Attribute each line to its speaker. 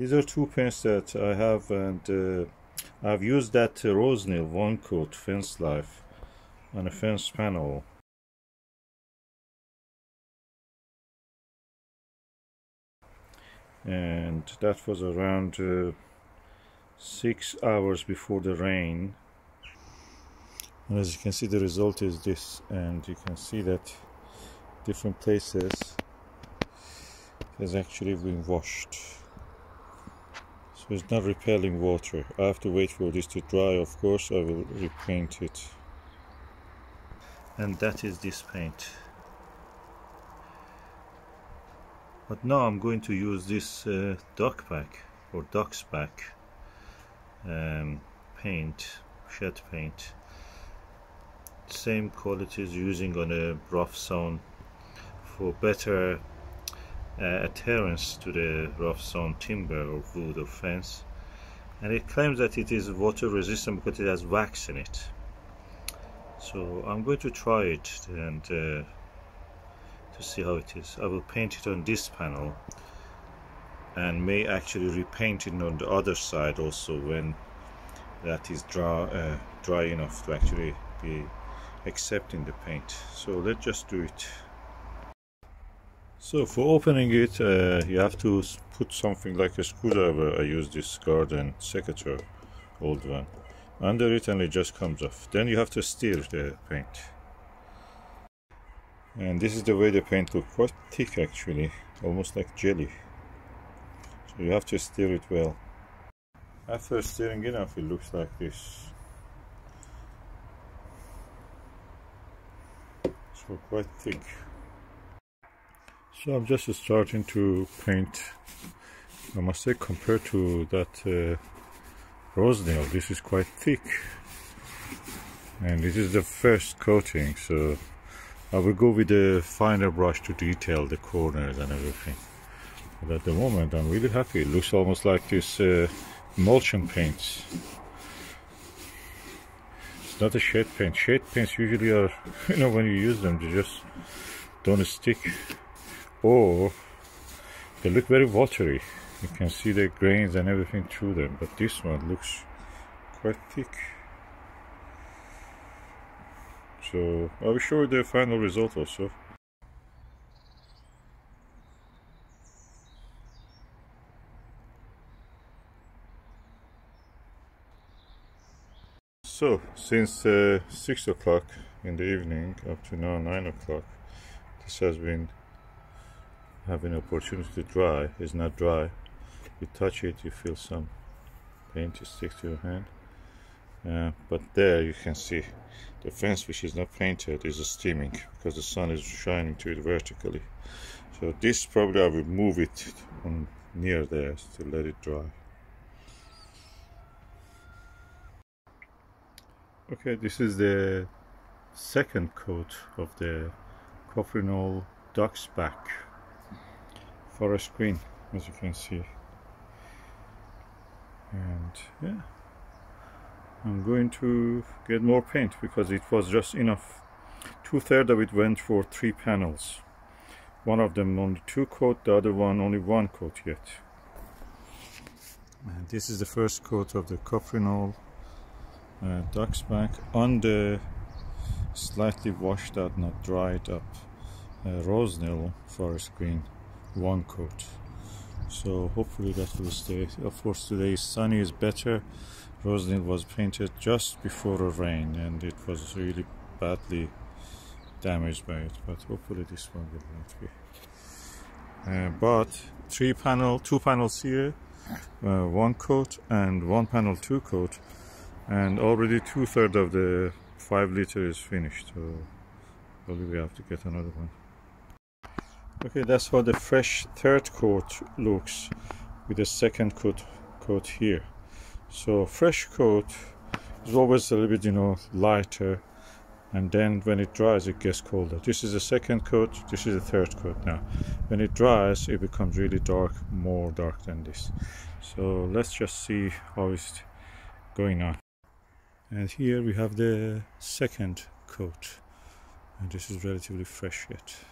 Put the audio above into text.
Speaker 1: These are two paints that I have, and I've used that Ronseal one coat fence life on a fence panel. And that was around 6 hours before the rain. And as you can see, the result is this, and you can see that different places has actually been washed. So it's not repelling water. I have to wait for this to dry. Of course, I will repaint it. And that is this paint. But now I'm going to use this Ducksback or Ducksback paint, shed paint. Same qualities using on a rough zone for better adherence to the rough zone timber or wood or fence. And it claims that it is water resistant because it has wax in it. So I'm going to try it and to see how it is. I will paint it on this panel and may actually repaint it on the other side also when that is dry enough to actually be accepting the paint. So let's just do it. So for opening it, you have to put something like a screwdriver. I use this garden secateur, old one, under it, and it just comes off. Then you have to stir the paint. And this is the way the paint looks, quite thick actually, almost like jelly. So you have to stir it well. After stirring enough, it looks like this. So quite thick. So I'm just starting to paint. I must say, compared to that Ronseal, this is quite thick. And it is the first coating, so I will go with a finer brush to detail the corners and everything. But at the moment, I'm really happy. It looks almost like this emulsion paints. It's not a shade paint. Shade paints usually are, you know, when you use them, they just don't stick. Or they look very watery. You can see the grains and everything through them. But this one looks quite thick. So I will show you the final result also. So since 6 o'clock in the evening up to now 9 o'clock, this has been having opportunity to dry. It's not dry. You touch it, you feel some paint stick to your hand. But there you can see the fence, which is not painted, is steaming because the sun is shining to it vertically. So this probably I will move it on near there to let it dry. Okay, this is the second coat of the Cuprinol Ducksback forest green, as you can see. And yeah, I'm going to get more paint because it was just enough. 2/3 of it went for 3 panels. One of them only 2 coat, the other one only 1 coat yet. And this is the first coat of the Cuprinol Ducksback on the slightly washed out, not dried up Ronseal forest green 1 coat. So hopefully that will stay. Of course today sunny is better. Ronseal was painted just before a rain and it was really badly damaged by it, but hopefully this one will not be. But 2 panels here, 1 coat, and 1 panel 2 coat, and already 2/3 of the 5 liter is finished, so probably we have to get another one. Okay, that's how the fresh 3rd coat looks with the 2nd coat here. So fresh coat is always a little bit, you know, lighter, and then when it dries it gets colder. This is the 2nd coat, this is the 3rd coat now. When it dries it becomes really dark, more dark than this. So let's just see how it's going on. And here we have the 2nd coat, and this is relatively fresh yet.